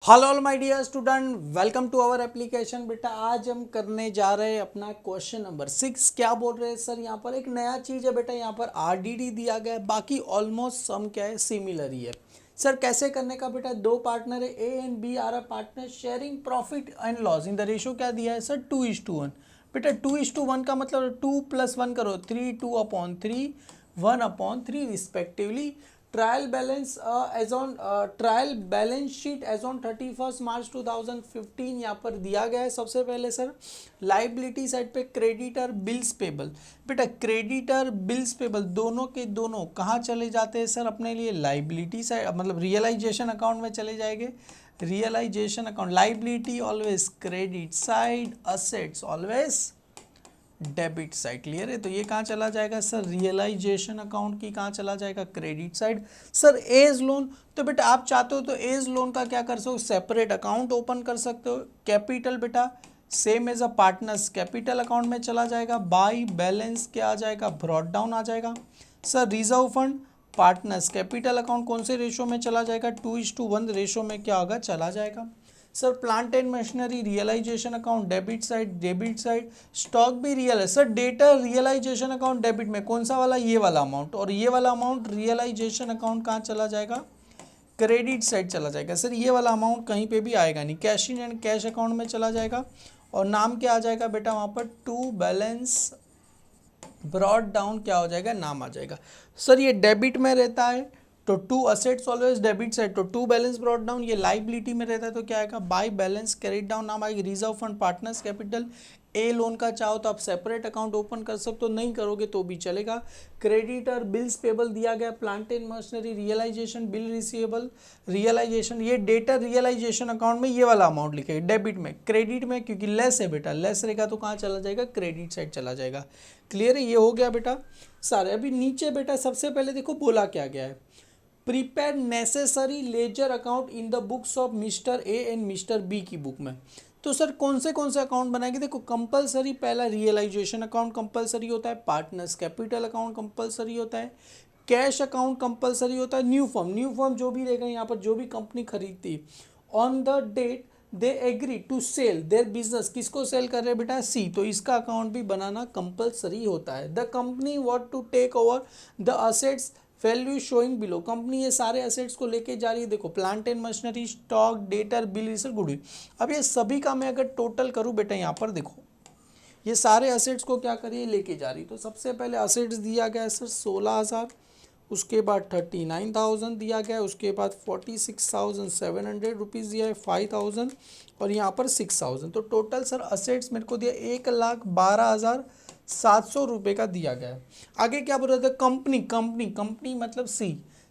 Hello all my dear student, welcome to our application. बेटा आज हम करने जा रहे हैं अपना क्वेश्चन नंबर 6। क्या बोल रहे हैं सर? यहाँ पर एक नया चीज़ है बेटा, यहाँ पर आरडीडी दिया गया है, बाकी ऑलमोस्ट सम क्या है, सिमिलर ही है। सर कैसे करने का बेटा? दो पार्टनर है, A and B are a partner sharing profit and loss in the ratio क्या दिया है सर? 2:1। बेटा 2:1 का मतलब 2 + 1 करो 3, 2/3, 1/3 respectively. Trial balance as on trial balance sheet as on 31 March 2015 यहाँ पर दिया गया है। सबसे पहले सर लाइबिलिटी साइड पे क्रेडिटर बिल्स पेबल। बेटा क्रेडिटर बिल्स पेबल दोनों के दोनों कहाँ चले जाते हैं सर? अपने लिए लाइबिलिटी साइड मतलब रियलाइजेशन अकाउंट में चले जाएंगे। Realisation account, liability always credit side, assets always debit side. Clear है? तो ये कहाँ चला जाएगा सर? रियलाइजेशन अकाउंट की कहाँ चला जाएगा? Credit side. Sir A's loan, तो बेटा आप चाहते हो तो एज लोन का क्या कर सकते हो? सेपरेट अकाउंट ओपन कर सकते हो। कैपिटल बेटा same as a partners capital account में चला जाएगा। बाई बैलेंस क्या आ जाएगा? ब्रॉट डाउन आ जाएगा। Sir reserve fund partners capital account कौन से रेशो में चला जाएगा? 2:1 रेशो में क्या होगा? चला जाएगा। Sir plant and machinery realisation account debit side, debit side. Stock भी रियल है sir. Debtor realisation account debit में कौन सा वाला? ये वाला अमाउंट, और ये वाला अमाउंट रियलाइजेशन अकाउंट कहाँ चला जाएगा? क्रेडिट साइड चला जाएगा। सर ये वाला अमाउंट कहीं पे भी आएगा नहीं, cash in and cash account में चला जाएगा। और नाम क्या आ जाएगा बेटा वहाँ पर? टू बैलेंस ब्रॉट डाउन क्या हो जाएगा? नाम आ जाएगा। सर ये डेबिट में रहता है तो to assets always debit side, तो टू बैलेंस ब्रॉट डाउन। ये लाइबिलिटी में रहता है तो क्या आएगा? बाय बैलेंस कैरिड डाउन नाम आएगी। Reserve fund partners capital. A loan का चाहो तो आप सेपरेट अकाउंट ओपन कर सकते हो, नहीं करोगे तो भी चलेगा। क्रेडिटर बिल्स पेबल दिया गया। Plant and machinery realisation, bill receivable realisation. ये डेटा रियलाइजेशन अकाउंट में ये वाला अमाउंट लिखेगा डेबिट में। क्रेडिट में क्योंकि लेस है बेटा, लेस रहेगा तो कहाँ चला जाएगा? क्रेडिट साइड चला जाएगा। क्लियर है? ये हो गया बेटा सारे। अभी नीचे बेटा सबसे पहले देखो बोला क्या गया है। Prepare necessary ledger account in the books of mister A and mister B की बुक में। तो सर कौन से अकाउंट बनाएंगे? देखो कंपलसरी पहला रियलाइजेशन अकाउंट कंपलसरी होता है, पार्टनर्स कैपिटल अकाउंट कंपलसरी होता है, कैश अकाउंट कंपलसरी होता है, न्यू फॉर्म जो भी रहेगा यहाँ पर, जो भी कंपनी खरीदती on the date they agree to sell their business. किसको सेल कर रहे हैं बेटा? सी, तो इसका अकाउंट भी बनाना कंपलसरी होता है। The company want to take over the assets value showing below. Company ये सारे असेट्स को लेके जा रही है। देखो plant and machinery, stock, debtor, bill receivable, goodwill. अब ये सभी का मैं अगर टोटल करूँ बेटा, यहाँ पर देखो ये सारे असेट्स को क्या करिए? लेके जा रही। तो सबसे पहले असेट्स दिया गया है सर 16,000, उसके बाद 39,000 दिया गया है, उसके बाद 46,700 रुपीज़ दिया है, 5,000 और यहाँ पर 6,000। तो टोटल सर असेट्स मेरे को दिया 1,12,700 रुपये का दिया गया है। आगे क्या बोल रहे थे? कंपनी मतलब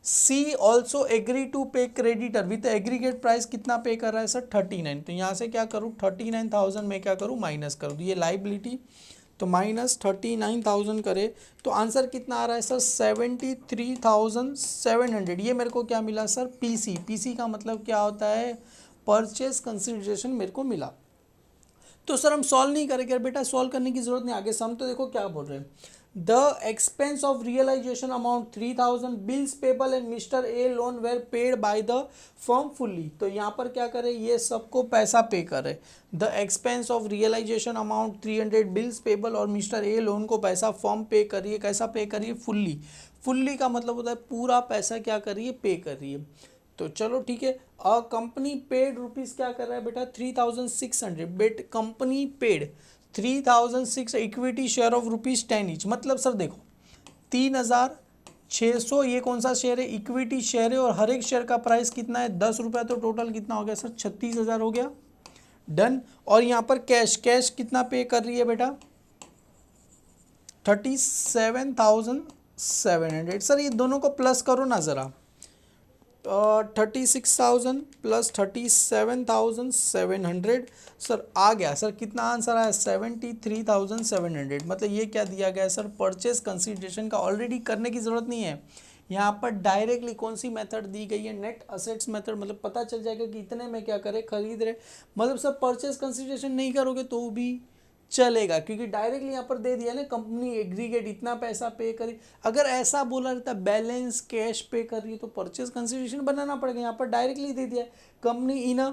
सी also agree to pay creditor with aggregate price कितना पे कर रहा है सर? 39। तो यहाँ से क्या करूँ? 39,000 में क्या करूँ? माइनस करूँ। तो ये लाइबिलिटी, तो -39,000 करे तो आंसर कितना आ रहा है सर? 73,700। ये मेरे को क्या मिला सर? पीसी का मतलब क्या होता है? परचेज कंसिडरेशन मेरे को मिला। तो सर हम सॉल्व नहीं करेंगे बेटा, सॉल्व करने की जरूरत नहीं। आगे सम तो देखो क्या बोल रहे हैं। The expense of realisation amount 3,000, bills payable and mister A loan were paid by the firm fully. तो यहाँ पर क्या करे? ये सबको पैसा पे करे। The expense of realisation amount 300, bills payable और मिस्टर ए लोन को पैसा फर्म पे करिए। कैसा पे करिए? फुल्ली का मतलब होता है पूरा पैसा क्या करिए? पे करिए। तो चलो ठीक है। अ कंपनी पेड रुपीज़ क्या कर रहा है बेटा? 3,600। Bet company paid 3,600 equity share of ₹10 each. मतलब सर देखो 3,600 ये कौन सा शेयर है? इक्विटी शेयर है, और हर एक शेयर का प्राइस कितना है? 10 रुपये। तो टोटल कितना हो गया सर? 36,000 हो गया। डन। और यहाँ पर कैश कितना पे कर रही है बेटा? 37,700। सर ये दोनों को प्लस करो ना ज़रा। 36,000 प्लस 37,700। सर आ गया सर, कितना आंसर आया? 73,700। मतलब ये क्या दिया गया है सर? परचेज कंसिडरेशन का ऑलरेडी करने की ज़रूरत नहीं है। यहाँ पर डायरेक्टली कौन सी मेथड दी गई है? Net assets method. मतलब पता चल जाएगा कि इतने में क्या करे? खरीद रहे। मतलब सर परचेज कंसिडरेशन नहीं करोगे तो भी चलेगा, क्योंकि डायरेक्टली यहाँ पर दे दिया ना कंपनी एग्रीगेट इतना पैसा पे करी। अगर ऐसा बोला रहता बैलेंस कैश पे कर रही है तो परचेज कंसिडरेशन बनाना पड़ेगा, यहाँ पर डायरेक्टली दे दिया company in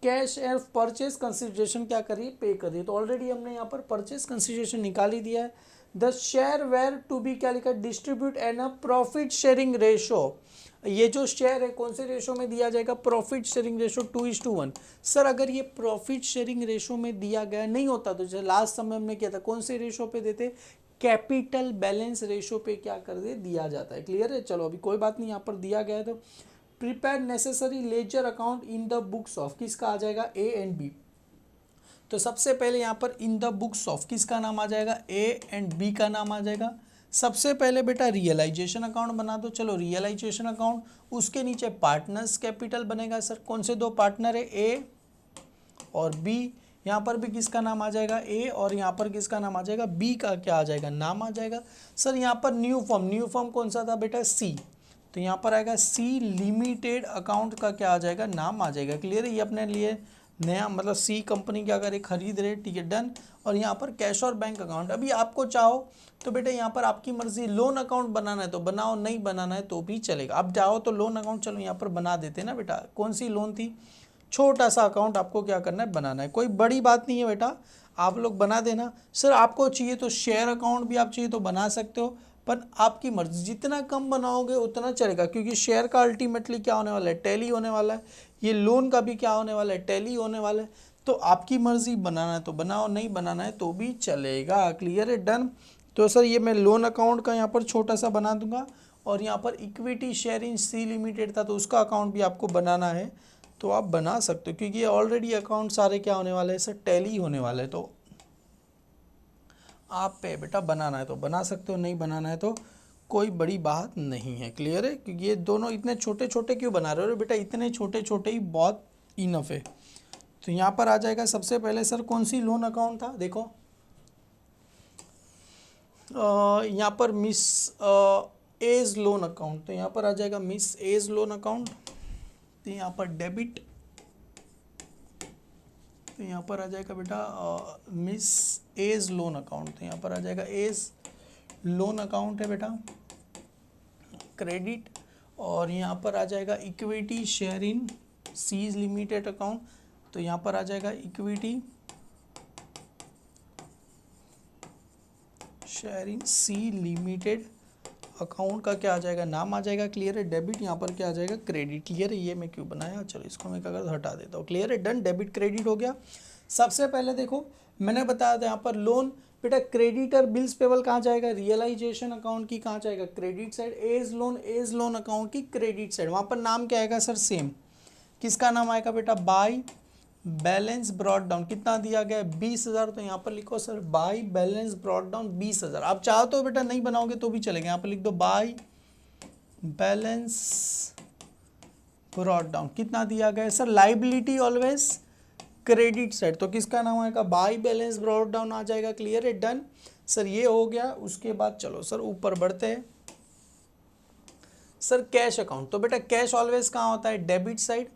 cash and purchase consideration क्या करिए पे करिए, तो ऑलरेडी हमने यहाँ पर परचेज कंसिडरेशन निकाल ही दिया है। The share were to be क्या लिखा distribute and a profit sharing ratio, ये जो शेयर है कौन से रेशो में दिया जाएगा प्रॉफिट शेयरिंग रेशो 2:1। सर अगर ये प्रॉफिट शेयरिंग रेशो में दिया गया नहीं होता तो जैसे लास्ट समय हमने किया था कौन से रेशो पे देते कैपिटल बैलेंस रेशो पे क्या कर दे दिया जाता है। क्लियर है, चलो अभी कोई बात नहीं, यहाँ पर दिया गया है तो prepare necessary ledger account in the books of किसका आ जाएगा ए एंड बी। तो सबसे पहले यहाँ पर इन द बुक्स ऑफ किसका नाम आ जाएगा ए एंड बी का नाम आ जाएगा। सबसे पहले बेटा रियलाइजेशन अकाउंट बना दो, चलो रियलाइजेशन अकाउंट, उसके नीचे पार्टनर्स कैपिटल बनेगा। सर कौन से दो पार्टनर है ए और बी, यहाँ पर भी किसका नाम आ जाएगा ए और यहाँ पर किसका नाम आ जाएगा बी का क्या आ जाएगा नाम आ जाएगा। सर यहाँ पर न्यू फॉर्म कौन सा था बेटा सी, तो यहाँ पर आएगा सी लिमिटेड अकाउंट का क्या आ जाएगा नाम आ जाएगा। क्लियर है, ये अपने लिए नया मतलब सी कंपनी की अगर ये खरीद रहे ठीक है डन। और यहाँ पर कैश और बैंक अकाउंट, अभी आपको चाहो तो बेटा यहाँ पर आपकी मर्जी लोन अकाउंट बनाना है तो बनाओ, नहीं बनाना है तो भी चलेगा। अब चाहो तो लोन अकाउंट चलो यहाँ पर बना देते हैं ना बेटा, कौन सी लोन थी छोटा सा अकाउंट आपको क्या करना है बनाना है, कोई बड़ी बात नहीं है बेटा आप लोग बना देना। सर आपको चाहिए तो शेयर अकाउंट भी आप चाहिए तो बना सकते हो, पर आपकी मर्जी जितना कम बनाओगे उतना चलेगा, क्योंकि शेयर का अल्टीमेटली क्या होने वाला है टैली होने वाला है, ये लोन का भी क्या होने वाला है टैली होने वाला है। तो आपकी मर्जी बनाना है तो बनाओ, नहीं बनाना है तो भी चलेगा। क्लियर है डन। तो सर ये मैं लोन अकाउंट का यहाँ पर छोटा सा बना दूंगा और यहाँ पर equity share in C limited था तो उसका अकाउंट भी आपको बनाना है तो आप बना सकते हो, क्योंकि ये ऑलरेडी अकाउंट सारे क्या होने वाले हैं सर टैली होने वाले हैं। तो आप पे बेटा बनाना है तो बना सकते हो, नहीं बनाना है तो कोई बड़ी बात नहीं है। क्लियर है, क्योंकि ये दोनों इतने छोटे छोटे क्यों बना रहे हो बेटा, इतने छोटे छोटे ही बहुत इनफ है। तो यहाँ पर आ जाएगा सबसे पहले सर कौन सी लोन अकाउंट था देखो, यहाँ पर मिस एज लोन अकाउंट, तो यहाँ पर आ जाएगा मिस एज लोन अकाउंट, तो यहाँ पर डेबिट, तो यहाँ पर आ जाएगा बेटा मिस एज लोन अकाउंट, तो यहाँ पर आ जाएगा एज लोन अकाउंट है बेटा क्रेडिट, और यहाँ पर आ जाएगा equity share in C's limited account, तो यहाँ पर आ जाएगा equity share in C limited account का क्या आ जाएगा नाम आ जाएगा। क्लियर है, डेबिट यहाँ पर क्या आ जाएगा क्रेडिट। क्लियर है, ये मैं क्यों बनाया, चलो इसको मैं क्या करता हटा देता हूँ। क्लियर है डन, डेबिट क्रेडिट हो गया। सबसे पहले देखो मैंने बताया था यहाँ पर लोन बेटा क्रेडिटर बिल्स पेबल कहाँ जाएगा रियलाइजेशन अकाउंट की कहाँ जाएगा credit side, A's loan account की क्रेडिट साइड, वहाँ पर नाम क्या आएगा सर सेम, किसका नाम आएगा बेटा बाय बैलेंस ब्रॉड डाउन, कितना दिया गया है 20,000, तो यहाँ पर लिखो sir by balance brought down 20,000। आप चाहो तो बेटा नहीं बनाओगे तो भी चलेगा, यहाँ पर लिख दो बाय बैलेंस ब्रॉड डाउन, कितना दिया गया है sir liability always credit side, तो किसका नाम आएगा बाय बैलेंस ब्रॉड डाउन आ जाएगा। क्लियर है डन सर, ये हो गया। उसके बाद चलो सर ऊपर बढ़ते हैं सर कैश अकाउंट, तो बेटा कैश ऑलवेज कहाँ होता है डेबिट साइड,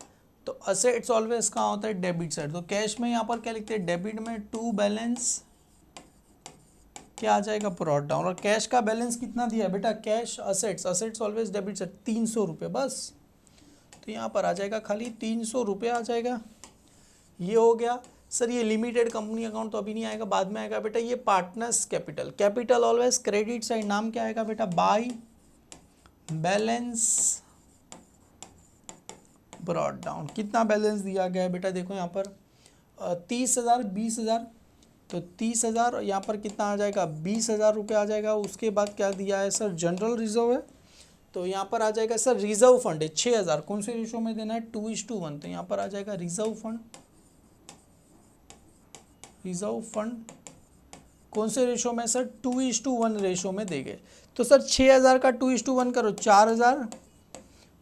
तो असेट्स ऑलवेज कहाँ होता है डेबिट साइड, तो कैश में यहाँ पर क्या लिखते हैं डेबिट में टू बैलेंस क्या आ जाएगा ब्रॉड डाउन, और कैश का बैलेंस कितना दिया है बेटा cash assets always debit side 300 रुपये बस, तो यहाँ पर आ जाएगा खाली 300 रुपये आ जाएगा। ये हो गया सर, ये लिमिटेड कंपनी अकाउंट तो अभी नहीं आएगा बाद में आएगा बेटा। ये partners capital always credit side, नाम क्या आएगा बेटा बाय बैलेंस ब्रॉड डाउन, कितना बैलेंस दिया गया है बेटा देखो यहाँ पर 30,000 20,000, तो 30,000 और यहाँ पर कितना आ जाएगा 20,000 रुपये आ जाएगा। उसके बाद क्या दिया है सर जनरल रिजर्व है, तो यहाँ पर आ जाएगा सर रिजर्व फंड है 6,000, कौन से रेशो में देना है 2:1, तो यहाँ पर आ जाएगा रिजर्व फंड कौन से रेशो में सर 2:1 रेशो में देंगे, तो सर 6,000 का 2:1 करो 4,000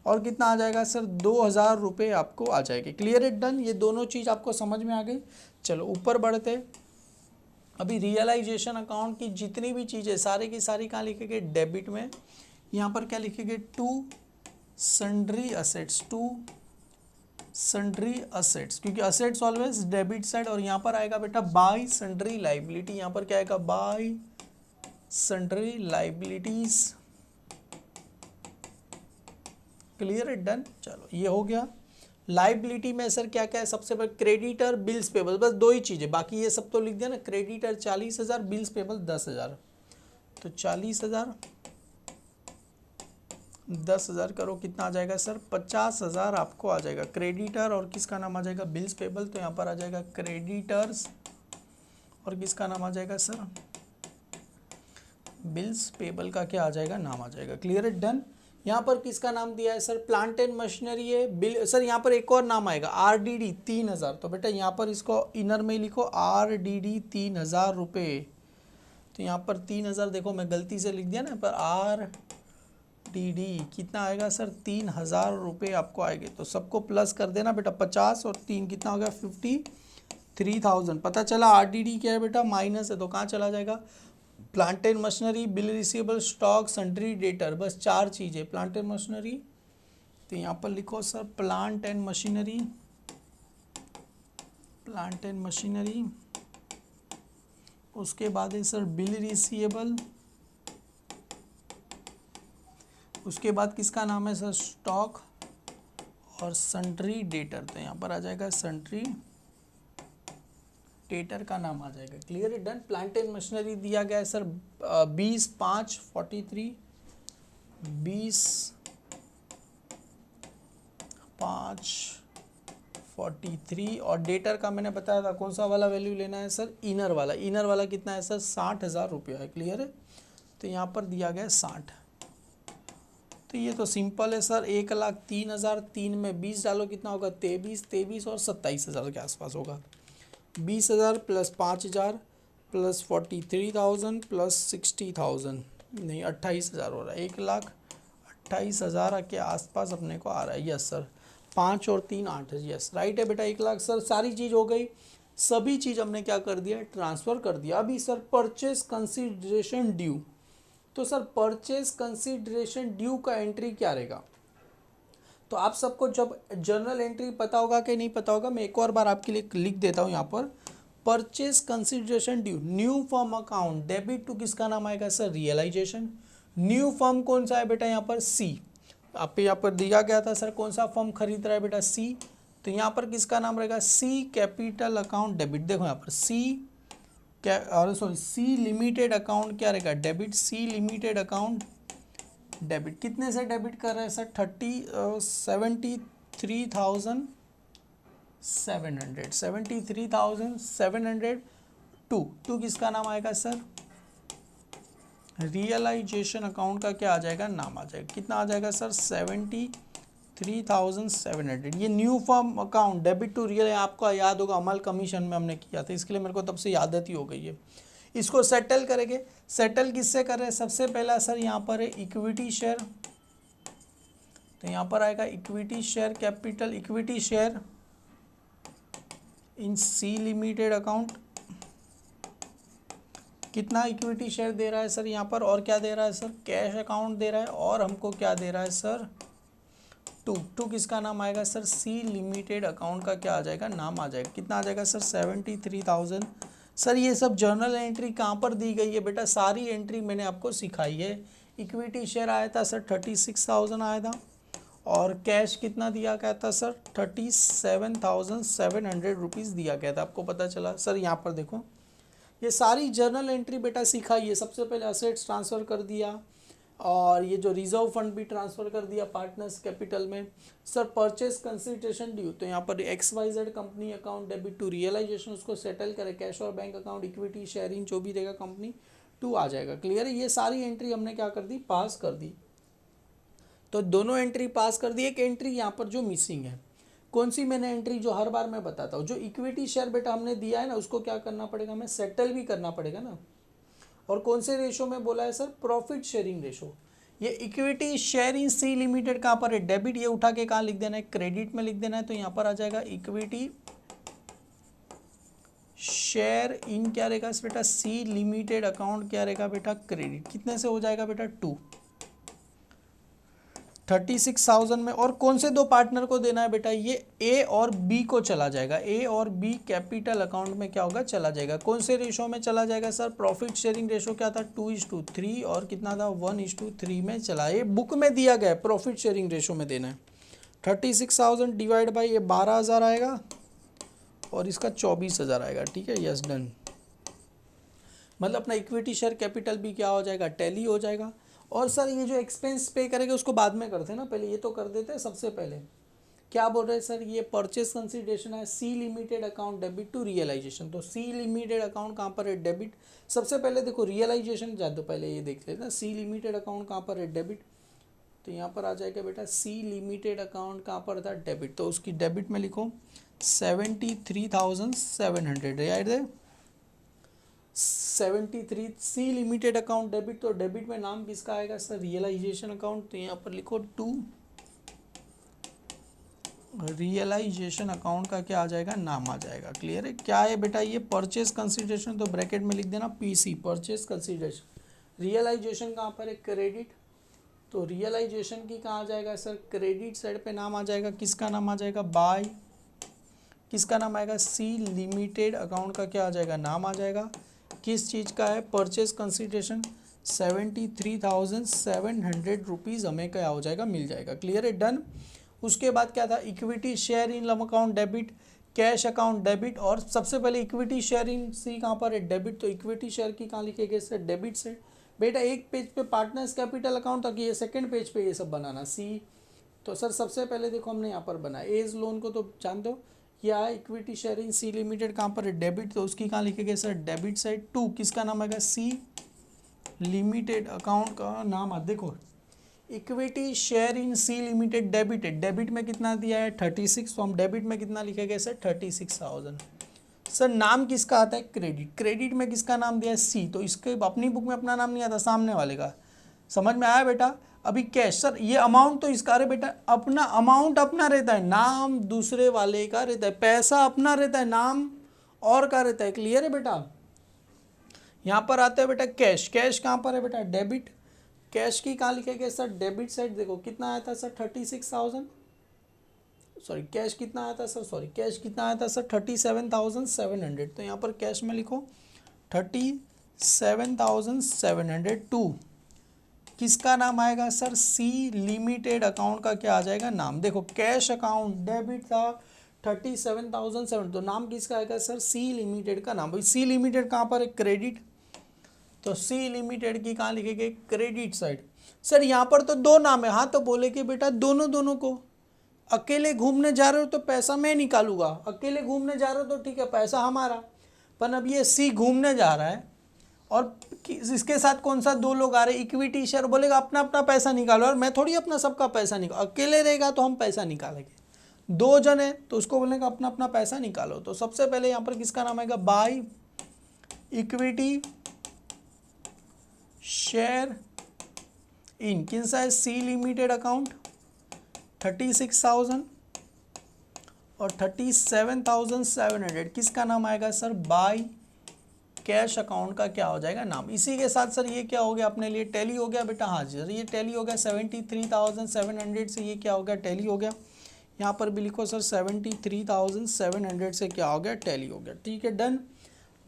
और कितना आ जाएगा सर 2,000 रुपये आपको आ जाएगी। क्लियर है डन, ये दोनों चीज़ आपको समझ में आ गई। चलो ऊपर बढ़ते, अभी रियलाइजेशन अकाउंट की जितनी भी चीज़ें सारी की सारी कहाँ लिखेंगे डेबिट में, यहाँ पर क्या लिखेंगे to sundry assets, to sundry assets, क्योंकि असेट्स ऑलवेज डेबिट साइड, और यहाँ पर आएगा बेटा बाय सन्ड्री लाइबिलिटी, यहाँ पर क्या आएगा बाय सन्ड्री लाइबिलिटीज। क्लियर है, डन। चलो ये हो गया। लाइबिलिटी में सर क्या क्या है, सबसे पहले क्रेडिटर बिल्स पेबल, बस दो ही चीजें, बाकी ये सब तो लिख दिया ना। क्रेडिटर 40,000, बिल्स पेबल 10,000, तो 40,000 10,000 करो कितना आ जाएगा सर, 50,000 आपको आ जाएगा क्रेडिटर, और किसका नाम आ जाएगा बिल्स पेबल, तो यहाँ पर आ जाएगा क्रेडिटर्स, और किसका नाम आ जाएगा सर बिल्स पेबल का क्या आ जाएगा नाम आ जाएगा। क्लियर है, डन। यहाँ पर किसका नाम दिया है सर, प्लांट एंड मशीनरी है, बिल सर यहाँ पर एक और नाम आएगा RDD 3,000, तो बेटा यहाँ पर इसको इनर में लिखो RDD 3,000 रुपये, तो यहाँ पर 3,000 देखो मैं गलती से लिख दिया ना, पर RDD कितना आएगा सर 3,000 रुपये आपको आएंगे, तो सबको प्लस कर देना बेटा, 50 और 3 कितना हो गया 53,000। पता चला RDD क्या है बेटा, माइनस है, तो कहाँ चला जाएगा, plant and machinery, bill receivable, stock, sundry debtor, बस 4 चीज़ें प्लांट एंड मशीनरी, तो यहाँ पर लिखो sir plant and machinery, plant and machinery, उसके बाद है सर बिल रिसीवेबल, उसके बाद किसका नाम है सर स्टॉक, और सन्ड्री डेटर, तो यहाँ पर आ जाएगा सन्ड्री डेटर का नाम आ जाएगा। क्लियर है, डन। प्लांट एंड मशीनरी दिया गया है सर 20/5/43, 20/5/43, और डेटर का मैंने बताया था कौन सा वाला वैल्यू लेना है सर, इनर वाला। इनर वाला कितना है सर 60,000 रुपया है। क्लियर है, तो यहाँ पर दिया गया 60, तो ये तो सिंपल है सर। 1,03,000, 3 में 20 डालो कितना होगा 23 और 27,000 के आसपास होगा। 20,000 प्लस 5,000 प्लस 43,000 प्लस 60,000, नहीं 28,000 हो रहा है, 1,28,000 के आसपास अपने को आ रहा है। यस सर, 5 और 3 8, यस राइट है बेटा। 1,00,000 सर, सारी चीज़ हो गई, सभी चीज़ हमने क्या कर दिया, ट्रांसफ़र कर दिया। अभी सर परचेस कंसिडरेशन ड्यू, तो सर परचेस कंसिडरेशन ड्यू का एंट्री क्या रहेगा, तो आप सबको जब जर्नल एंट्री पता होगा कि नहीं पता होगा, मैं एक और बार आपके लिए लिख देता हूँ यहाँ पर। Purchase consideration due, new firm account debit to किसका नाम आएगा सर रियलाइजेशन। न्यू फर्म कौन सा है बेटा, यहाँ पर सी, आप यहाँ पर दिया गया था सर कौन सा फर्म खरीद रहा है बेटा सी, तो यहाँ पर किसका नाम रहेगा सी कैपिटल अकाउंट डेबिट। देखो यहाँ पर सी लिमिटेड अकाउंट क्या रहेगा debit, C limited account debit. कितने से डेबिट कर रहे हैं सर 73,700 टू किसका नाम आएगा सर रियलाइजेशन अकाउंट का क्या आ जाएगा नाम आ जाएगा, कितना आ जाएगा सर 73,700। ये new firm account debit to real, आपको याद होगा अमल कमीशन में हमने किया था, इसके लिए मेरे को तब से आदत ही हो गई है। इसको सेटल करेंगे, सेटल किससे कर रहे हैं, सबसे पहला सर यहाँ पर है इक्विटी शेयर, तो यहाँ पर आएगा equity share capital, equity share in C limited account. कितना इक्विटी शेयर दे रहा है सर यहाँ पर, और क्या दे रहा है सर कैश अकाउंट दे रहा है, और हमको क्या दे रहा है सर टू किसका नाम आएगा सर सी लिमिटेड अकाउंट का क्या आ जाएगा नाम आ जाएगा, कितना आ जाएगा सर 73,000। सर ये सब जर्नल एंट्री कहाँ पर दी गई है बेटा, सारी एंट्री मैंने आपको सिखाई है। इक्विटी शेयर आया था सर 36,000 आया था, और कैश कितना दिया गया था सर 37,700 रुपीज़ दिया गया था, आपको पता चला। सर यहाँ पर देखो ये सारी जर्नल एंट्री बेटा सिखाई है। सबसे पहले असेट्स ट्रांसफ़र कर दिया, और ये जो रिजर्व फंड भी ट्रांसफ़र कर दिया पार्टनर्स कैपिटल में। सर परचेस कंसिडरेशन ड्यू, तो यहाँ पर XYZ company account debit to realisation, उसको सेटल करें कैश और बैंक अकाउंट इक्विटी शेयरिंग जो भी देगा कंपनी टू आ जाएगा। क्लियर है, ये सारी एंट्री हमने क्या कर दी पास कर दी, तो दोनों एंट्री पास कर दी। एक एंट्री यहाँ पर जो मिसिंग है, कौन सी मैंने एंट्री, जो हर बार मैं बताता हूँ, जो इक्विटी शेयर बेटा हमने दिया है ना उसको क्या करना पड़ेगा, हमें सेटल भी करना पड़ेगा ना। और कौन से रेशो में बोला है सर प्रॉफिट शेयरिंग रेशो। ये equity share in C limited कहाँ पर है डेबिट, ये उठा के कहाँ लिख देना है क्रेडिट में लिख देना है, तो यहाँ पर आ जाएगा इक्विटी शेयर इन क्या रहेगा बेटा सी लिमिटेड अकाउंट क्या रहेगा बेटा क्रेडिट। कितने से हो जाएगा बेटा 2, 36,000 में, और कौन से दो पार्टनर को देना है बेटा, ये ए और बी को चला जाएगा। ए और बी कैपिटल अकाउंट में क्या होगा, चला जाएगा। कौन से रेशो में चला जाएगा सर, प्रॉफिट शेयरिंग रेशो क्या था 2:3 और कितना था 1:3 में चला। ये बुक में दिया गया है, प्रॉफिट शेयरिंग रेशो में देना है। 36,000 डिवाइड बाई ये 12,000 आएगा और इसका 24,000 आएगा। ठीक है, यस डन। मतलब अपना इक्विटी शेयर कैपिटल भी क्या हो जाएगा, टैली हो जाएगा। और सर ये जो एक्सपेंस पे करेंगे उसको बाद में करते हैं ना, पहले ये तो कर देते हैं। सबसे पहले क्या बोल रहे हैं सर, ये परचेस कंसिडरेशन है C limited account debit to realisation. तो सी लिमिटेड अकाउंट कहाँ पर है, डेबिट। सबसे पहले देखो रियलाइजेशन जा दो, पहले ये देख लेते हैं सी लिमिटेड अकाउंट कहाँ पर है, डेबिट। तो यहाँ पर आ जाएगा बेटा सी लिमिटेड अकाउंट कहाँ पर था, डेबिट। तो उसकी डेबिट में लिखो 73,700 राइट है। 73 सी लिमिटेड अकाउंट डेबिट। तो डेबिट में नाम किसका आएगा सर, रियलाइजेशन अकाउंट। तो यहाँ पर लिखो टू रियलाइजेशन अकाउंट का क्या आ जाएगा, नाम आ जाएगा। क्लियर है, क्या है बेटा ये परचेज कंसिडरेशन। तो ब्रैकेट में लिख देना पीसी, परचेज कंसिडरेशन। रियलाइजेशन कहाँ पर है, क्रेडिट। तो रियलाइजेशन की कहाँ आ जाएगा सर, क्रेडिट साइड पे नाम आ जाएगा। किसका नाम आ जाएगा, बाय। किसका नाम आएगा, सी लिमिटेड अकाउंट का क्या आ जाएगा, नाम आ जाएगा। किस चीज़ का है, परचेज कंसिडरेशन 73,700 रुपीज़ हमें क्या हो जाएगा, मिल जाएगा। क्लियर है, डन। उसके बाद क्या था, इक्विटी शेयर इन lump account debit, cash account debit. और सबसे पहले इक्विटी शेयर इन सी कहाँ पर है, डेबिट। तो इक्विटी शेयर की कहाँ लिखेंगे सर, डेबिट से। बेटा एक पेज पे पार्टनर्स कैपिटल अकाउंट था कि ये सेकंड पेज पे ये सब बनाना सी। तो सर सबसे पहले देखो हमने यहाँ पर बनाया एज लोन को, तो जान दो या इक्विटी शेयरिंग सी लिमिटेड कहाँ पर है, डेबिट। तो उसकी कहाँ लिखेंगे सर, डेबिट साइड। टू किसका नाम आएगा, सी लिमिटेड अकाउंट का नाम आ। देखो equity share in C limited debit है, डेबिट में कितना दिया है 36। तो हम डेबिट में कितना लिखेंगे सर 36,000। सर नाम किसका आता है, क्रेडिट। क्रेडिट में किसका नाम दिया है, सी। तो इसके अपनी बुक में अपना नाम नहीं आता, सामने वाले का। समझ में आया बेटा। अभी कैश सर ये अमाउंट तो इसका, अरे बेटा अपना अमाउंट अपना रहता है, नाम दूसरे वाले का रहता है। पैसा अपना रहता है, नाम और का रहता है। क्लियर है बेटा। यहाँ पर आता है बेटा कैश। कैश कहाँ पर है बेटा, डेबिट। कैश की कहाँ लिखेंगे सर, डेबिट साइड। देखो कितना आया था सर 36,000, सॉरी कैश कितना आया था सर, सॉरी कैश कितना आया था सर 37,700। तो यहाँ पर कैश में लिखो 37,700 टू किसका नाम आएगा सर, सी लिमिटेड अकाउंट का क्या आ जाएगा, नाम। देखो कैश अकाउंट डेबिट था 37,700, तो नाम किसका आएगा सर, सी लिमिटेड का नाम। भाई सी लिमिटेड कहाँ पर है, क्रेडिट। तो सी लिमिटेड की कहाँ लिखेंगे, क्रेडिट साइड। सर यहाँ पर तो दो नाम है, हाँ तो बोले कि बेटा दोनों दोनों को, अकेले घूमने जा रहे हो तो पैसा मैं निकालूंगा, अकेले घूमने जा रहे हो तो ठीक है पैसा हमारा। पर अब ये सी घूमने जा रहा है और इसके साथ कौन सा दो लोग आ रहे हैं, इक्विटी शेयर, बोलेगा अपना अपना पैसा निकालो। और मैं थोड़ी अपना सबका पैसा निकाल, अकेले रहेगा तो हम पैसा निकालेंगे। दो जन है तो उसको बोलेगा अपना अपना पैसा निकालो। तो सबसे पहले यहाँ पर किसका नाम आएगा, बाय इक्विटी शेयर इन किन सा है, सी लिमिटेड अकाउंट 36,000 और 37,700 किसका नाम आएगा सर, बाय कैश अकाउंट का क्या हो जाएगा, नाम। इसी के साथ सर ये क्या हो गया अपने लिए, टैली हो गया बेटा। हाँ जी सर ये टैली हो गया, 73,700 से ये क्या हो गया, टैली हो गया। यहाँ पर भी लिखो सर 73,700 से क्या हो गया, टैली हो गया। ठीक है डन।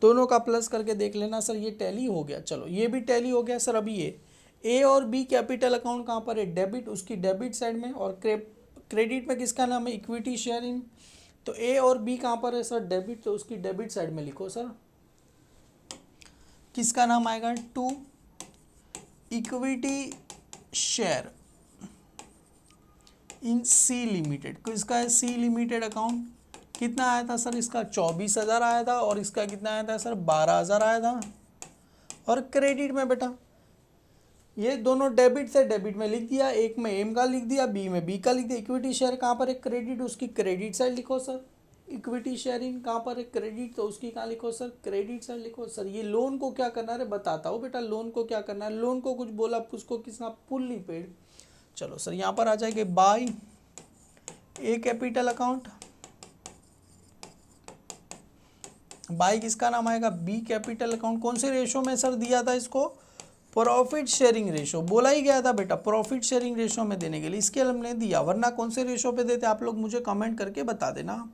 दोनों का प्लस करके देख लेना सर, ये टैली हो गया। चलो ये भी टैली हो गया सर। अभी ये ए और बी कैपिटल अकाउंट कहाँ पर है, डेबिट, उसकी डेबिट साइड में। और क्रेडिट में किसका नाम है, इक्विटी शेयरिंग। तो ए और बी कहाँ पर है सर, डेबिट, तो उसकी डेबिट साइड में लिखो सर किसका नाम आएगा, to equity share in C limited. किसका है, सी लिमिटेड अकाउंट। कितना आया था सर इसका, 24,000 आया था। और इसका कितना आया था सर, 12,000 आया था। और क्रेडिट में बेटा ये दोनों डेबिट से डेबिट में लिख दिया, एक में एम का लिख दिया, बी में बी का लिख दिया। इक्विटी शेयर कहाँ पर है, क्रेडिट, उसकी क्रेडिट साइड लिखो सर। इक्विटी शेयरिंग कहाँ पर है, क्रेडिट, तो उसकी कहाँ लिखो सर, क्रेडिट साइड लिखो सर। ये लोन को क्या करना है बताता हूँ बेटा, लोन को क्या करना है, लोन को कुछ बोला उसको किसना, फुल्ली पेड। चलो सर यहाँ पर आ जाएंगे बाय ए कैपिटल अकाउंट, बाय किसका नाम आएगा, बी कैपिटल अकाउंट। कौन से रेशो में सर दिया था इसको, प्रॉफिट शेयरिंग रेशो बोला ही गया था बेटा प्रॉफिट शेयरिंग रेशो में देने के लिए, इसके हमने दिया, वरना कौन से रेशो पे देते आप लोग मुझे कमेंट करके बता देना।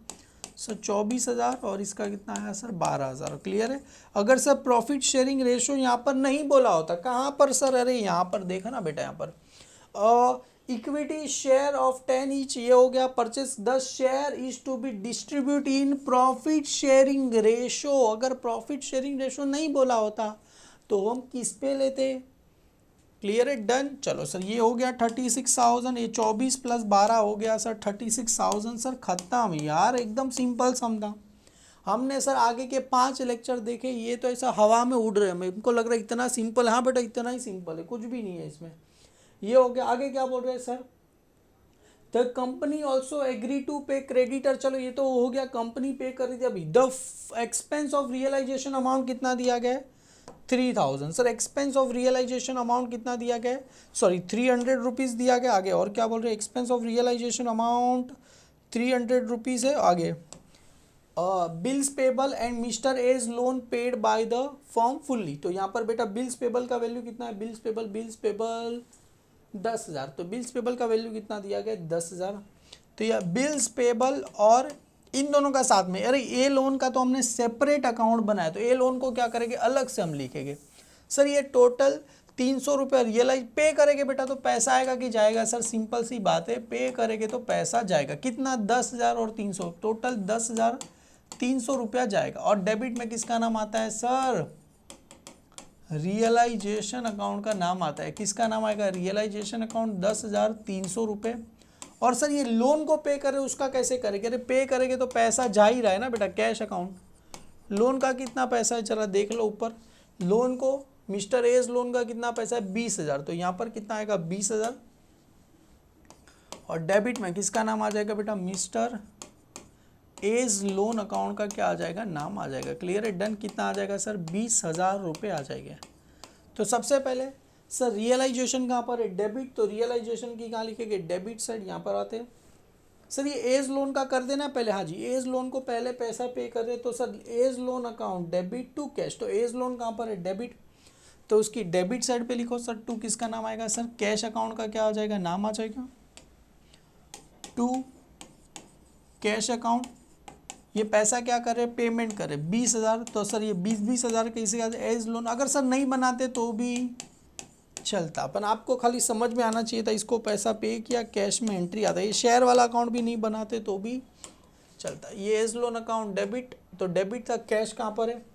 सर 24,000 और इसका कितना आया सर 12,000। क्लियर है। अगर सर प्रॉफिट शेयरिंग रेशो यहाँ पर नहीं बोला होता, कहाँ पर सर, अरे यहाँ पर देखा ना बेटा, यहाँ पर इक्विटी शेयर ऑफ 10 ईच, ये हो गया purchase 10 share is to be distribute in profit sharing ratio. अगर प्रॉफिट शेयरिंग रेशो नहीं बोला होता तो हम किस पे लेते। क्लियर है, डन। चलो सर ये हो गया 36,000, ये 24 प्लस 12 हो गया सर 36,000। सर खत्म यार, एकदम सिंपल सम था। हमने सर आगे के 5 लेक्चर देखे, ये तो ऐसा हवा में उड़ रहे हैं, मेरे को लग रहा है इतना सिंपल है। हाँ बेटा इतना ही सिंपल है, कुछ भी नहीं है इसमें। ये हो गया। आगे क्या बोल रहे हैं sir, the company also agree to pay creditor. चलो ये तो हो गया, कंपनी पे कर रही थी। अभी the expense of realisation amount कितना दिया गया है 3,000। Sir expense of realisation amount कितना दिया गया है, सॉरी 300 रुपीज़ दिया गया। आगे और क्या बोल रहे हैं, expense of realisation amount 300 rupees है। आगे bills payable and mister A's loan paid by the firm fully. तो यहाँ पर बेटा बिल्स पेबल का वैल्यू कितना है, बिल्स पेबल 10,000। तो बिल्स पेबल का वैल्यू कितना दिया गया 10,000। तो यह बिल्स पेबल और इन दोनों का साथ में, अरे ए लोन का तो हमने सेपरेट अकाउंट बनाया, तो ए लोन को क्या करेंगे अलग से हम लिखेंगे। सर ये टोटल 300 रुपये रियलाइज पे करेंगे बेटा, तो पैसा आएगा कि जाएगा। सर सिंपल सी बात है, पे करेंगे तो पैसा जाएगा। कितना 10,000 और 300, टोटल 10,300 रुपया जाएगा। और डेबिट में किसका नाम आता है सर, रियलाइजेशन अकाउंट का नाम आता है। किसका नाम आएगा, रियलाइजेशन अकाउंट 10,300 रुपये। और सर ये लोन को पे करे उसका कैसे करेंगे, अरे पे करेंगे तो पैसा जा ही रहा है ना बेटा, कैश अकाउंट। लोन का कितना पैसा है चला देख लो ऊपर, लोन को मिस्टर एज लोन का कितना पैसा है 20,000। तो यहाँ पर कितना आएगा 20,000। और डेबिट में किसका नाम आ जाएगा बेटा, मिस्टर एज लोन अकाउंट का क्या आ जाएगा, नाम आ जाएगा। क्लियर है, डन। कितना आ जाएगा सर 20,000 रुपये आ जाएगा। तो सबसे पहले सर रियलाइजेशन कहाँ पर है, डेबिट, तो रियलाइजेशन की कहाँ लिखेंगे, डेबिट साइड यहाँ पर आते हैं। सर ये एज लोन का कर देना पहले, हाँ जी एज लोन को पहले पैसा पे कर रहे, तो sir A's loan account debit to cash. तो एज लोन कहाँ पर है, डेबिट, तो उसकी डेबिट साइड पे लिखो सर। टू किसका नाम आएगा सर, कैश अकाउंट का क्या आ जाएगा, नाम आ जाएगा टू कैश अकाउंट। ये पैसा क्या करे, पेमेंट करे 20,000। तो सर ये 20,000 कैसे आ जाए, एज लोन। अगर सर नहीं बनाते तो भी चलता, अपन आपको खाली समझ में आना चाहिए था, इसको पैसा पे किया, कैश में एंट्री आता है। ये शेयर वाला अकाउंट भी नहीं बनाते तो भी चलता। ये एज लोन अकाउंट डेबिट, तो डेबिट था, कैश कहाँ पर है,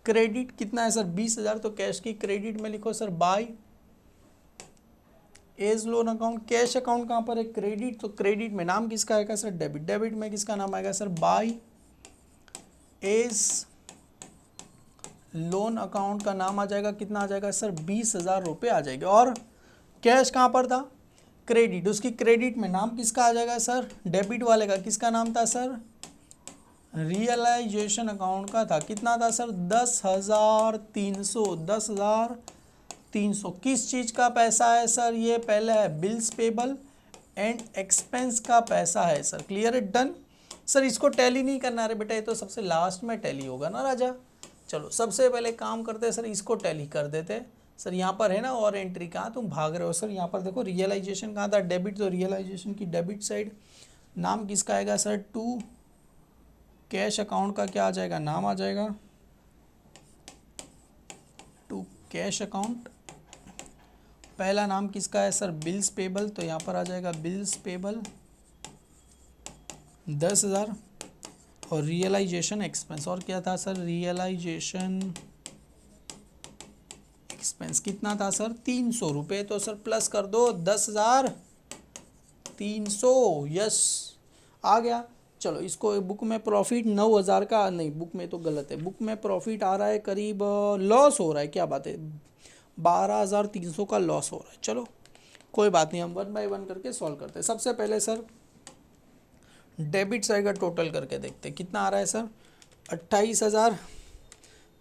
क्रेडिट कितना है सर 20,000। तो कैश की क्रेडिट में लिखो sir by A's loan account. Cash account कहाँ पर है, क्रेडिट, तो क्रेडिट में नाम किसका आएगा सर, डेबिट। डेबिट में किसका नाम आएगा sir, by A's loan account का नाम आ जाएगा, कितना आ जाएगा सर 20,000 रुपये आ जाएगा। और कैश कहाँ पर था, क्रेडिट, उसकी क्रेडिट में नाम किसका आ जाएगा सर, डेबिट वाले का किसका नाम था सर, रियलाइजेशन अकाउंट का था। कितना था सर 10,300, 10,300। किस चीज़ का पैसा है सर, ये पहले है बिल्स पेबल एंड एक्सपेंस का पैसा है सर। क्लियर है, डन। सर इसको टैली नहीं करना रे बेटा, ये तो सबसे लास्ट में टैली होगा ना राजा। चलो सबसे पहले काम करते हैं सर, इसको टैली कर देते हैं। सर यहाँ पर है ना और एंट्री, कहाँ तुम भाग रहे हो सर, यहाँ पर देखो रियलाइजेशन कहाँ था, डेबिट, तो रियलाइजेशन की डेबिट साइड नाम किसका आएगा सर, टू कैश अकाउंट का क्या आ जाएगा, नाम आ जाएगा टू कैश अकाउंट। पहला नाम किसका है सर, बिल्स पेबल, तो यहाँ पर आ जाएगा बिल्स पेबल 10,000। और रियलाइजेशन एक्सपेंस, और क्या था सर, रियलाइजेशन एक्सपेंस कितना था सर 300 रुपये। तो सर प्लस कर दो 10,300, यस आ गया। चलो इसको बुक में प्रॉफिट 9,000 का, नहीं बुक में तो गलत है, बुक में प्रॉफिट आ रहा है करीब, लॉस हो रहा है, क्या बात है 12,300 का लॉस हो रहा है। चलो कोई बात नहीं, हम 1 बाय 1 करके सॉल्व करते हैं। सबसे पहले सर डेबिट साइड का टोटल करके देखते हैं कितना आ रहा है सर, 28,000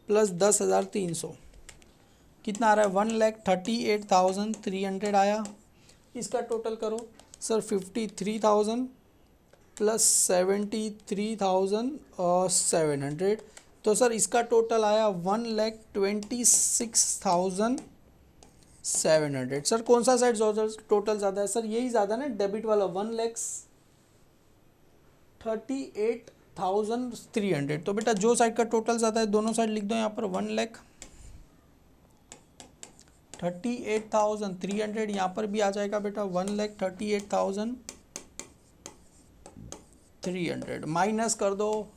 प्लस 10,300 कितना आ रहा है, 1,38,300 आया। इसका टोटल करो सर, 53,000 प्लस 73,700। तो सर इसका टोटल आया 1,26,000 700। सर कौन सा साइड टोटल ज़्यादा है? सर यही ज़्यादा ना, डेबिट वाला, 1,38,300। तो बेटा जो साइड का टोटल ज़्यादा है दोनों साइड लिख दो यहाँ पर, 1,38,300। यहाँ पर भी आ जाएगा बेटा 1,38,300, माइनस कर दो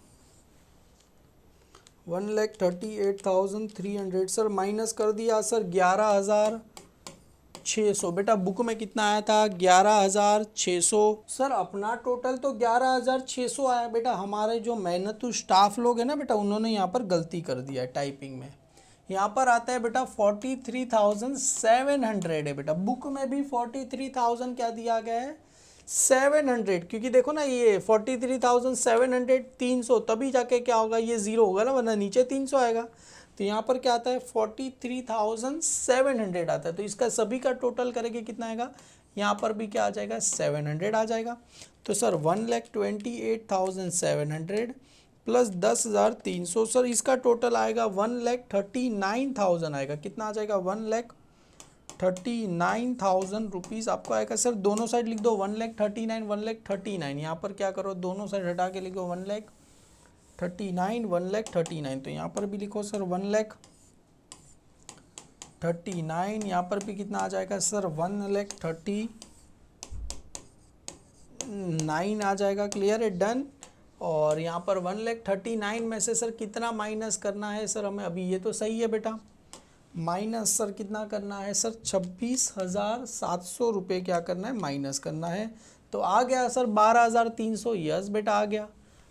1,38,300। सर माइनस कर दिया सर 11,600। बेटा बुक में कितना आया था? 11,600। सर अपना टोटल तो 11,600 आया बेटा, हमारे जो मेहनतू स्टाफ लोग हैं ना बेटा, उन्होंने यहाँ पर गलती कर दिया है टाइपिंग में। यहाँ पर आता है बेटा 43,700 है बेटा, बुक में भी 43,000 क्या दिया गया है? 700। क्योंकि देखो ना ये 43,700 300, तभी जाके क्या होगा, ये जीरो होगा ना, वरना नीचे 300 आएगा। तो यहाँ पर क्या आता है? 43,700 आता है। तो इसका सभी का टोटल करेंगे कितना आएगा? यहाँ पर भी क्या आ जाएगा? 700 आ जाएगा। तो सर 1,28,700 प्लस 10,300, सर इसका टोटल आएगा 1,39,000 आएगा। कितना आ जाएगा? 1,39,000 रुपीज़ आपको आएगा। सर दोनों साइड लिख दो 1,39,000 1,39,000। यहाँ पर क्या करो, दोनों साइड हटा के लिखो 1,39,000 1,39,000। तो यहाँ पर भी लिखो सर 1,39,000। यहाँ पर भी कितना आ जाएगा सर? 1,39,000 आ जाएगा। क्लियर है? डन। और यहाँ पर 1,39,000 में से सर कितना माइनस करना है सर हमें? अभी ये तो सही है बेटा, माइनस सर कितना करना है सर? 26,700 रुपये क्या करना है? माइनस करना है। तो आ गया सर 12,300। यस बेटा आ गया।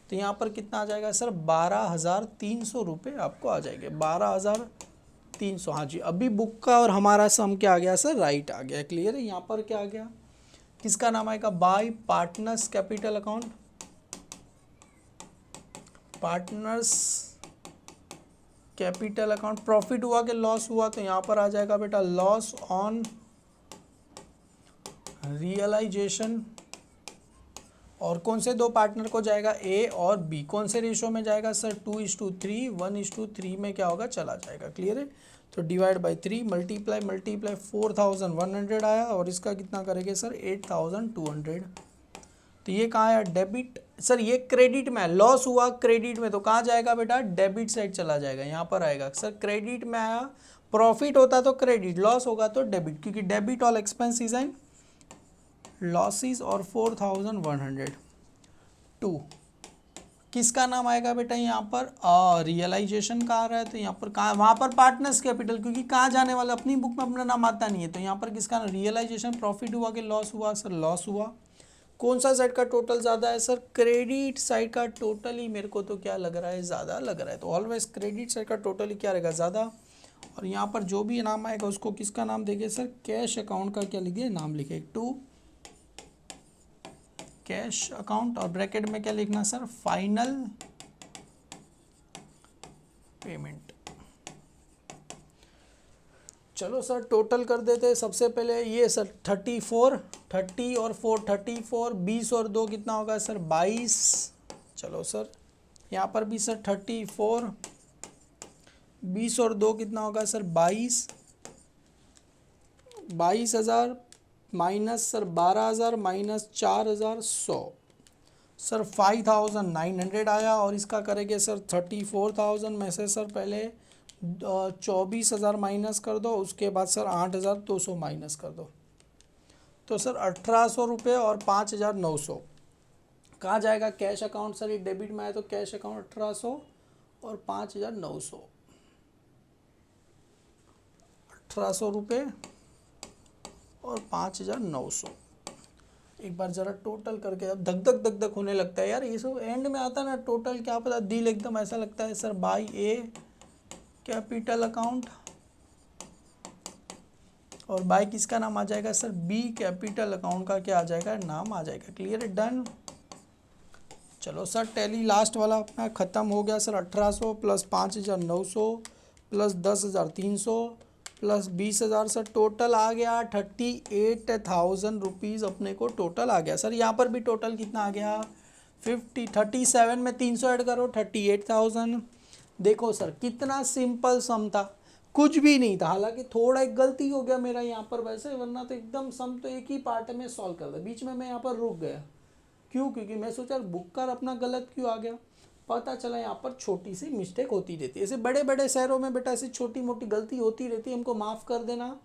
तो यहाँ पर कितना आ जाएगा सर? 12,300 रुपये आपको आ जाएंगे, 12,300। हाँ जी, अभी बुक का और हमारा सम क्या आ गया सर? राइट आ गया। क्लियर है? यहाँ पर क्या आ गया? किसका नाम आएगा? Bye partners capital account, partners capital account. Profit हुआ कि लॉस हुआ? तो यहाँ पर आ जाएगा बेटा लॉस ऑन रियलाइजेशन। और कौन से दो पार्टनर को जाएगा? ए और बी। कौन से रेशो में जाएगा सर? 2:3, 1:3 में क्या होगा? चला जाएगा। क्लियर है? तो डिवाइड बाई 3, मल्टीप्लाई 4,100 आया, और इसका कितना करेंगे सर? 8,200। तो ये कहाँ है? डेबिट। सर ये क्रेडिट में, लॉस हुआ क्रेडिट में, तो कहाँ जाएगा बेटा? डेबिट साइड चला जाएगा। यहाँ पर आएगा सर क्रेडिट में आया, प्रॉफिट होता तो क्रेडिट, लॉस होगा तो डेबिट, क्योंकि debit all expenses and losses. और 4,102 किसका नाम आएगा बेटा? यहाँ पर रियलाइजेशन का आ रहा है, तो यहाँ पर कहाँ? वहाँ पर पार्टनर्स कैपिटल, क्योंकि कहाँ जाने वाला, अपनी बुक में अपना नाम आता नहीं है। तो यहाँ पर किसका? रियलाइजेशन। प्रॉफिट हुआ कि लॉस हुआ सर? लॉस हुआ। कौन सा साइड का टोटल ज़्यादा है सर? क्रेडिट साइड का टोटल ही मेरे को तो क्या लग रहा है? ज़्यादा लग रहा है। तो ऑलवेज क्रेडिट साइड का टोटल ही क्या रहेगा? ज़्यादा। और यहाँ पर जो भी नाम आएगा उसको किसका नाम देंगे सर? कैश अकाउंट का क्या लिखिए? नाम लिखे, टू कैश अकाउंट। और ब्रैकेट में क्या लिखना सर? Final payment. चलो सर टोटल कर देते हैं। सबसे पहले ये सर 30 और 4 34, 20 और 2 कितना होगा सर? 22। चलो सर यहाँ पर भी सर 34, 20 और 2 कितना होगा sir? 22। 22,000 minus sir 12,000 minus 4,100, sir 5,900 आया। और इसका करेंगे सर 34,000 में से सर पहले 24,000 माइनस कर दो, उसके बाद सर 8,200 माइनस कर दो। तो सर 1,800 रुपये और 5,900 कहाँ जाएगा? Cash account. सर ये डेबिट में आया तो कैश अकाउंट 1,800 और 5,900, 1,800 रुपये और 5,900। एक बार ज़रा टोटल करके, अब धक धक धक धक होने लगता है यार, ये सब एंड में आता है ना टोटल, क्या पता दिल एकदम ऐसा लगता है सर बाय ए कैपिटल अकाउंट, और बाय किसका नाम आ जाएगा सर? बी कैपिटल अकाउंट का क्या आ जाएगा? नाम आ जाएगा। क्लियर है? डन। चलो सर टैली लास्ट वाला अपना ख़त्म हो गया sir. 1,800 plus 5,900 plus 10,300 plus 20,000, sir total आ गया 38,000 रुपीज़ अपने को टोटल आ गया। सर यहाँ पर भी टोटल कितना आ गया? 37 में 300 ऐड करो 38,000। देखो सर कितना सिंपल सम था, कुछ भी नहीं था, हालांकि थोड़ा एक गलती हो गया मेरा यहाँ पर वैसे, वरना तो एकदम सम तो एक ही पार्ट में सॉल्व कर दिया। बीच में मैं यहाँ पर रुक गया, क्यों? क्योंकि मैं सोचा बुक कर अपना गलत क्यों आ गया। पता चला यहाँ पर छोटी सी मिस्टेक होती रहती है। ऐसे बड़े बड़े शहरों में बेटा ऐसी छोटी मोटी गलती होती रहती है, हमको माफ़ कर देना।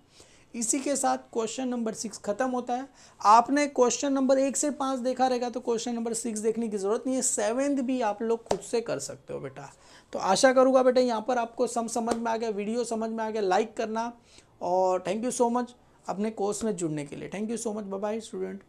इसी के साथ क्वेश्चन नंबर 6 खत्म होता है। आपने क्वेश्चन नंबर 1 से 5 देखा रहेगा, तो क्वेश्चन नंबर 6 देखने की जरूरत नहीं है। 7th भी आप लोग खुद से कर सकते हो बेटा। तो आशा करूँगा बेटा यहाँ पर आपको समझ में आ गया, वीडियो समझ में आ गया। लाइक करना, और थैंक यू सो मच अपने कोर्स में जुड़ने के लिए। Thank you so much, bye bye student.